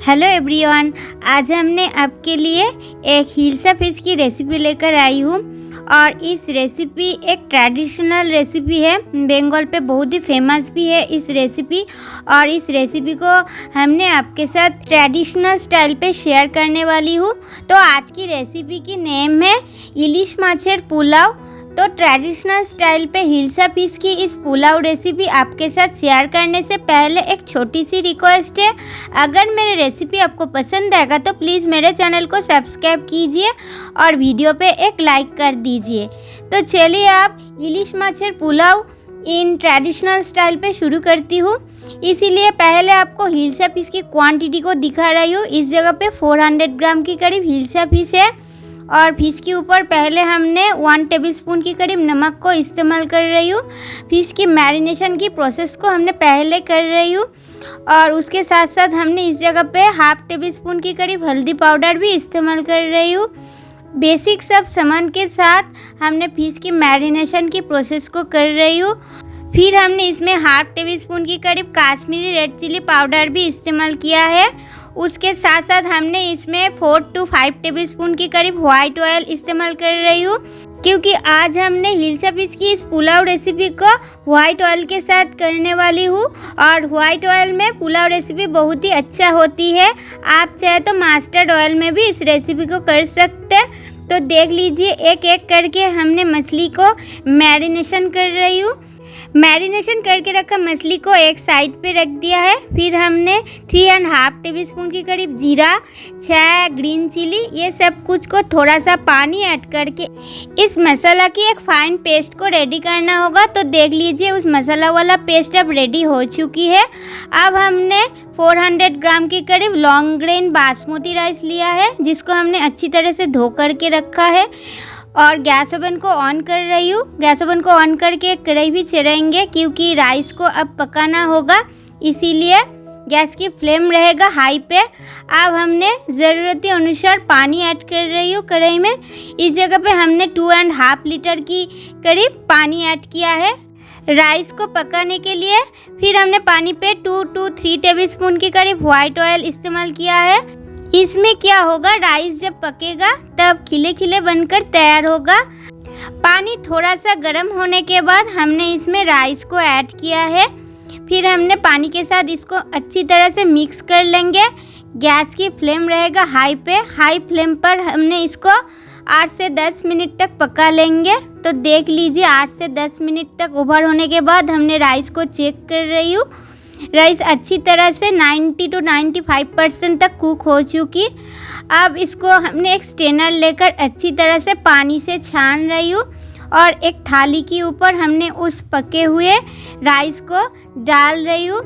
Hello everyone. आज हमने आपके लिए एक हिल्सा फिश की रेसिपी लेकर आई हूँ और इस रेसिपी एक ट्रेडिशनल रेसिपी है। बंगाल पे बहुत ही फेमस भी है इस रेसिपी। और इस रेसिपी को हमने आपके साथ ट्रेडिशनल स्टाइल पे शेयर करने वाली हूँ। तो आज की रेसिपी की नेम है इलिश माछेर पुलाव। तो ट्रेडिशनल स्टाइल पे हिल्सा फिश की इस पुलाव रेसिपी आपके साथ शेयर करने से पहले एक छोटी सी रिक्वेस्ट है। अगर मेरी रेसिपी आपको पसंद आएगा तो प्लीज़ मेरे चैनल को सब्सक्राइब कीजिए और वीडियो पे एक लाइक कर दीजिए। तो चलिए आप ilish macher pulao in traditional style पे शुरू करती हूँ। इसीलिए पहले आपको हिल्सा फिश की क्वांटिटी को दिखा रही हूँ। इस जगह पे 400 ग्राम की करीब हिल्सा फिश है और फिश के ऊपर पहले हमने 1 टेबलस्पून की करीब नमक को इस्तेमाल कर रही हूँ। फिश की मैरिनेशन की प्रोसेस को हमने पहले कर रही हूँ और उसके साथ साथ हमने इस जगह पे 1/2 टेबलस्पून की करीब हल्दी पाउडर भी इस्तेमाल कर रही हूँ। बेसिक सब सामान के साथ हमने फिश की मैरिनेशन की प्रोसेस को कर रही हूँ। फिर हमने इसमें 1/2 टेबलस्पून की करीब काश्मीरी रेड चिली पाउडर भी इस्तेमाल किया है। उसके साथ साथ हमने इसमें 4 to 5 टेबलस्पून की करीब वाइट ऑयल इस्तेमाल कर रही हूँ, क्योंकि आज हमने हिल्सा फिश की इस पुलाव रेसिपी को वाइट ऑयल के साथ करने वाली हूँ। और वाइट ऑयल में पुलाव रेसिपी बहुत ही अच्छा होती है। आप चाहे तो मस्टर्ड ऑयल में भी इस रेसिपी को कर सकते हैं। तो देख लीजिए एक एक करके हमने मछली को मैरिनेशन कर रही हूँ। मैरिनेशन करके रखा मछली को एक साइड पे रख दिया है। फिर हमने 3.5 टेबलस्पून की करीब जीरा, 6 ग्रीन चिली, ये सब कुछ को थोड़ा सा पानी ऐड करके इस मसाला की एक फाइन पेस्ट को रेडी करना होगा। तो देख लीजिए उस मसाला वाला पेस्ट अब रेडी हो चुकी है। अब हमने 400 ग्राम की करीब लॉन्ग ग्रेन बासमती राइस लिया है, जिसको हमने अच्छी तरह से धो करके रखा है। और गैस ओवन को ऑन कर रही हूँ। गैस ओवन को ऑन करके कढ़ाई भी चढ़ाएंगे, क्योंकि राइस को अब पकाना होगा, इसीलिए गैस की फ्लेम रहेगा हाई पे। अब हमने ज़रूरत अनुसार पानी ऐड कर रही हूँ कढ़ाई में। इस जगह पे हमने 2.5 लीटर की करीब पानी ऐड किया है राइस को पकाने के लिए। फिर हमने पानी पे 2 to 3 टेबलस्पून की करीब वाइट ऑयल इस्तेमाल किया है। इसमें क्या होगा, राइस जब पकेगा तब खिले खिले बनकर तैयार होगा। पानी थोड़ा सा गर्म होने के बाद हमने इसमें राइस को ऐड किया है। फिर हमने पानी के साथ इसको अच्छी तरह से मिक्स कर लेंगे। गैस की फ्लेम रहेगा हाई पे। हाई फ्लेम पर हमने इसको 8 से 10 मिनट तक पका लेंगे। तो देख लीजिए 8 से 10 मिनट तक उबाल होने के बाद हमने राइस को चेक कर रही हूँ। राइस अच्छी तरह से 90 to 95% तक कुक हो चुकी। अब इसको हमने एक स्ट्रेनर लेकर अच्छी तरह से पानी से छान रही हूँ और एक थाली के ऊपर हमने उस पके हुए राइस को डाल रही हूँ।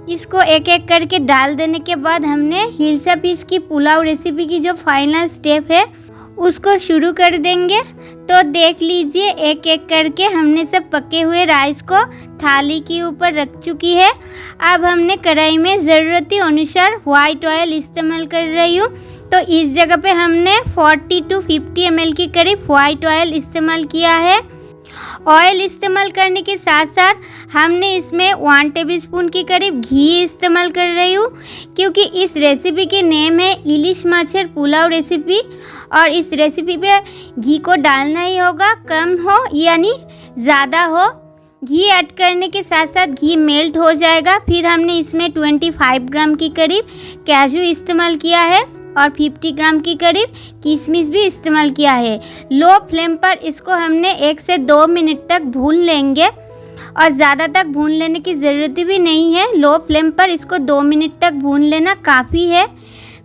इसको एक एक करके डाल देने के बाद हमने हिल्सा फिश की पुलाव रेसिपी की जो फाइनल स्टेप है उसको शुरू कर देंगे। तो देख लीजिए एक एक करके हमने सब पके हुए राइस को थाली के ऊपर रख चुकी है। अब हमने कढ़ाई में ज़रूरत अनुसार वाइट ऑयल इस्तेमाल कर रही हूँ। तो इस जगह पे हमने 40 to 50 ml की करीब वाइट ऑयल इस्तेमाल किया है। ऑयल इस्तेमाल करने के साथ साथ हमने इसमें 1 टेबलस्पून की करीब घी इस्तेमाल कर रही हूँ, क्योंकि इस रेसिपी की नेम है इलिश माछेर पुलाव रेसिपी। और इस रेसिपी पे घी को डालना ही होगा, कम हो यानी ज़्यादा हो। घी ऐड करने के साथ साथ घी मेल्ट हो जाएगा। फिर हमने इसमें 25 ग्राम की करीब काजू इस्तेमाल किया है और 50 ग्राम की करीब किशमिश भी इस्तेमाल किया है। लो फ्लेम पर इसको हमने 1 से 2 मिनट तक भून लेंगे और ज़्यादा तक भून लेने की ज़रूरत भी नहीं है। लो फ्लेम पर इसको 2 मिनट तक भून लेना काफ़ी है।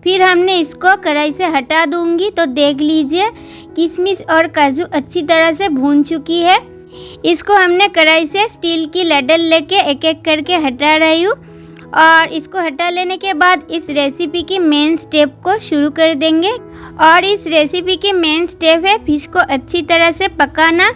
फिर हमने इसको कढ़ाई से हटा दूंगी। तो देख लीजिए किशमिश और काजू अच्छी तरह से भून चुकी है। इसको हमने कढ़ाई से स्टील की लैडल लेके एक एक करके हटा रही हूँ। और इसको हटा लेने के बाद इस रेसिपी की मेन स्टेप को शुरू कर देंगे। और इस रेसिपी की मेन स्टेप है फिश को अच्छी तरह से पकाना।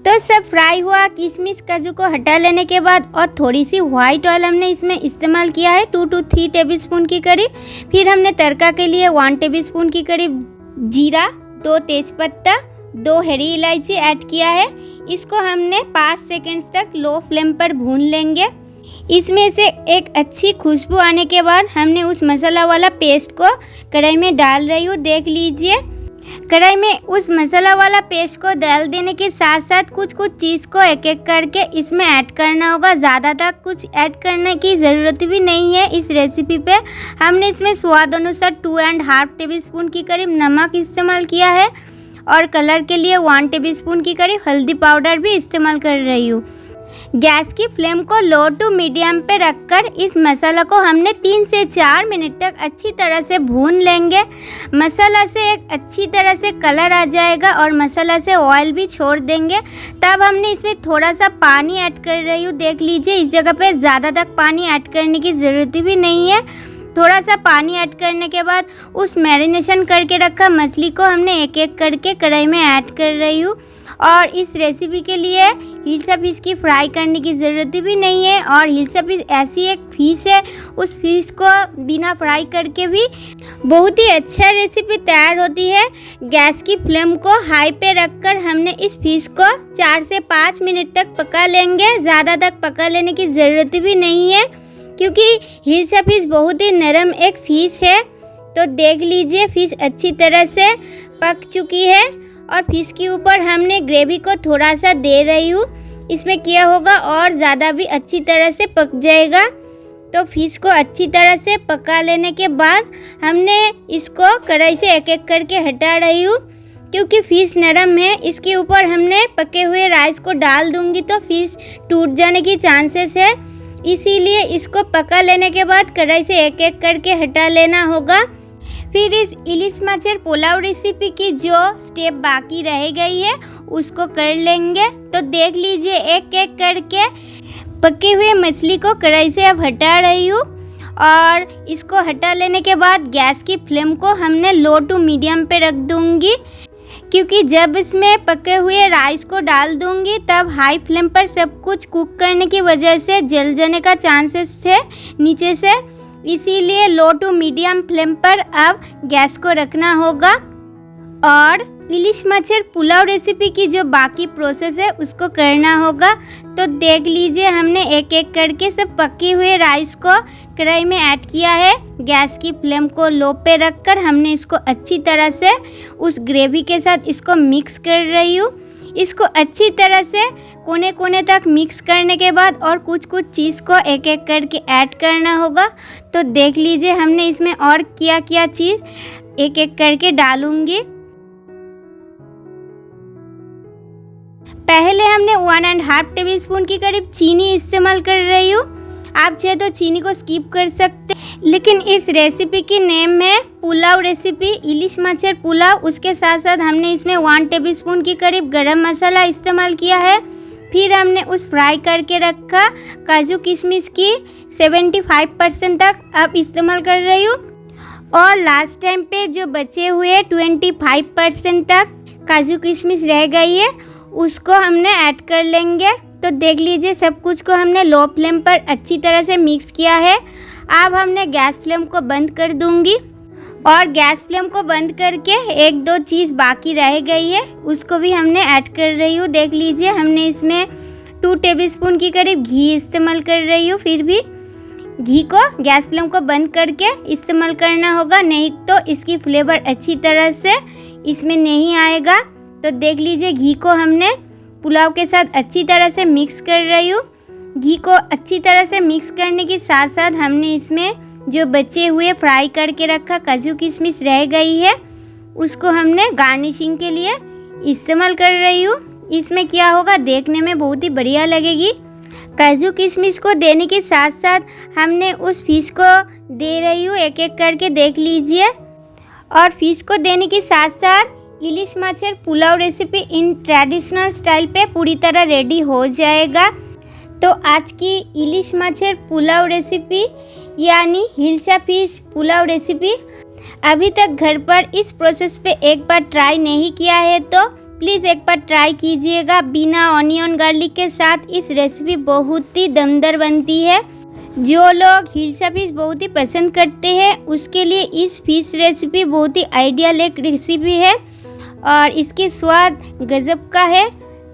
तो सब फ्राई हुआ किशमिश काजू को हटा लेने के बाद और थोड़ी सी वाइट ऑयल हमने इसमें इस्तेमाल किया है 2 to 3 टेबलस्पून की करीब। फिर हमने तड़का के लिए 1 टेबलस्पून की करीब जीरा, 2 तेज़पत्ता, 2 हरी इलायची ऐड किया है। इसको हमने 5 सेकंड्स तक लो फ्लेम पर भून लेंगे। इसमें से एक अच्छी खुशबू आने के बाद हमने उस मसाला वाला पेस्ट को कढ़ाई में डाल रही हूँ। देख लीजिए कढ़ाई में उस मसाला वाला पेस्ट को डाल देने के साथ साथ कुछ चीज़ को एक एक करके इसमें ऐड करना होगा। ज़्यादा तक कुछ ऐड करने की ज़रूरत भी नहीं है इस रेसिपी पे। हमने इसमें स्वाद अनुसार 2.5 टेबलस्पून की करीब नमक इस्तेमाल किया है और कलर के लिए 1 टेबलस्पून की करीब हल्दी पाउडर भी इस्तेमाल कर रही हूँ। गैस की फ्लेम को लो टू मीडियम पे रखकर इस मसाला को हमने 3 से 4 मिनट तक अच्छी तरह से भून लेंगे। मसाला से एक अच्छी तरह से कलर आ जाएगा और मसाला से ऑयल भी छोड़ देंगे। तब हमने इसमें थोड़ा सा पानी ऐड कर रही हूँ। देख लीजिए इस जगह पे ज़्यादा तक पानी ऐड करने की ज़रूरत भी नहीं है। थोड़ा सा पानी ऐड करने के बाद उस मैरिनेशन करके रखा मछली को हमने एक एक करके कढ़ाई में ऐड कर रही हूँ। और इस रेसिपी के लिए हिल्सा फिश की फ्राई करने की ज़रूरत भी नहीं है और हिल्सा फिश ऐसी एक फिश है, उस फिश को बिना फ्राई करके भी बहुत ही अच्छा रेसिपी तैयार होती है। गैस की फ्लेम को हाई पे रखकर हमने इस फिश को 4 से 5 मिनट तक पका लेंगे। ज़्यादा तक पका लेने की ज़रूरत भी नहीं है क्योंकि हिल्सा फिश बहुत ही नरम एक फ़िश है। तो देख लीजिए फ़िश अच्छी तरह से पक चुकी है और फिश के ऊपर हमने ग्रेवी को थोड़ा सा दे रही हूँ। इसमें क्या होगा और ज़्यादा भी अच्छी तरह से पक जाएगा। तो फिश को अच्छी तरह से पका लेने के बाद हमने इसको कढ़ाई से एक एक करके हटा रही हूँ क्योंकि फ़िश नरम है। इसके ऊपर हमने पके हुए राइस को डाल दूँगी तो फिश टूट जाने की चांसेस है, इसीलिए इसको पका लेने के बाद कढ़ाई से एक एक करके हटा लेना होगा। फिर इस इलिश माछेर पुलाव रेसिपी की जो स्टेप बाकी रह गई है उसको कर लेंगे। तो देख लीजिए एक एक करके पके हुए मछली को कढ़ाई से अब हटा रही हूँ और इसको हटा लेने के बाद गैस की फ्लेम को हमने लो टू मीडियम पे रख दूँगी क्योंकि जब इसमें पके हुए राइस को डाल दूँगी तब हाई फ्लेम पर सब कुछ कुक करने की वजह से जल जाने का चांसेस है नीचे से, इसीलिए लो टू मीडियम फ्लेम पर अब गैस को रखना होगा। और इलिश माछेर पुलाव रेसिपी की जो बाकी प्रोसेस है उसको करना होगा। तो देख लीजिए हमने एक एक करके सब पके हुए राइस को कढ़ाई में ऐड किया है। गैस की फ्लेम को लो पे रखकर हमने इसको अच्छी तरह से उस ग्रेवी के साथ इसको मिक्स कर रही हूँ। इसको अच्छी तरह से कोने कोने तक मिक्स करने के बाद और कुछ चीज़ को एक एक करके ऐड करना होगा। तो देख लीजिए हमने इसमें और क्या चीज़ एक एक करके डालूंगी। पहले हमने 1.5 टेबलस्पून की करीब चीनी इस्तेमाल कर रही हूँ। आप चाहे तो चीनी को स्किप कर सकते, लेकिन इस रेसिपी की नेम है पुलाव रेसिपी इलिश माछेर पुलाव। उसके साथ साथ हमने इसमें 1 टेबलस्पून की करीब गरम मसाला इस्तेमाल किया है। फिर हमने उस फ्राई करके रखा काजू किशमिश की 75% तक अब इस्तेमाल कर रही हूँ और लास्ट टाइम पे जो बचे हुए 25% तक काजू किशमिश रह गई है उसको हमने ऐड कर लेंगे। तो देख लीजिए सब कुछ को हमने लो फ्लेम पर अच्छी तरह से मिक्स किया है। अब हमने गैस फ्लेम को बंद कर दूंगी और गैस फ्लेम को बंद करके एक दो चीज़ बाकी रह गई है उसको भी हमने ऐड कर रही हूँ। देख लीजिए हमने इसमें 2 टेबलस्पून की करीब घी इस्तेमाल कर रही हूँ। फिर भी घी को गैस फ्लेम को बंद करके इस्तेमाल करना होगा, नहीं तो इसकी फ्लेवर अच्छी तरह से इसमें नहीं आएगा। तो देख लीजिए घी को हमने पुलाव के साथ अच्छी तरह से मिक्स कर रही हूँ। घी को अच्छी तरह से मिक्स करने के साथ साथ हमने इसमें जो बचे हुए फ्राई करके रखा काजू किशमिश रह गई है उसको हमने गार्निशिंग के लिए इस्तेमाल कर रही हूँ। इसमें क्या होगा देखने में बहुत ही बढ़िया लगेगी। काजू किशमिश को देने के साथ साथ हमने उस फिश को दे रही हूँ एक एक करके, देख लीजिए। और फिश को देने के साथ साथ ilish macher pulao recipe in traditional style पे पूरी तरह रेडी हो जाएगा। तो आज की इलिश माछेर पुलाव रेसिपी यानी हिल्सा फिश पुलाव रेसिपी अभी तक घर पर इस प्रोसेस पे एक बार ट्राई नहीं किया है तो प्लीज़ एक बार ट्राई कीजिएगा। बिना ऑनियन गार्लिक के साथ इस रेसिपी बहुत ही दमदार बनती है। जो लोग हिलसा फिश बहुत ही पसंद करते हैं उसके लिए इस फिश रेसिपी बहुत ही आइडियल एक रेसिपी है और इसकी स्वाद गजब का है।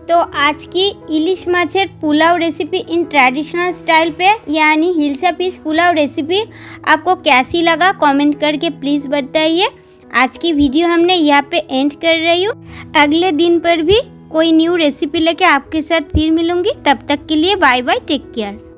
तो आज की ilish macher pulao recipe in traditional style पे यानी हिलसा फिश पुलाव रेसिपी आपको कैसी लगा कमेंट करके प्लीज़ बताइए। आज की वीडियो हमने यहाँ पे एंड कर रही हूँ। अगले दिन पर भी कोई न्यू रेसिपी लेके आपके साथ फिर मिलूँगी। तब तक के लिए बाय बाय, टेक केयर।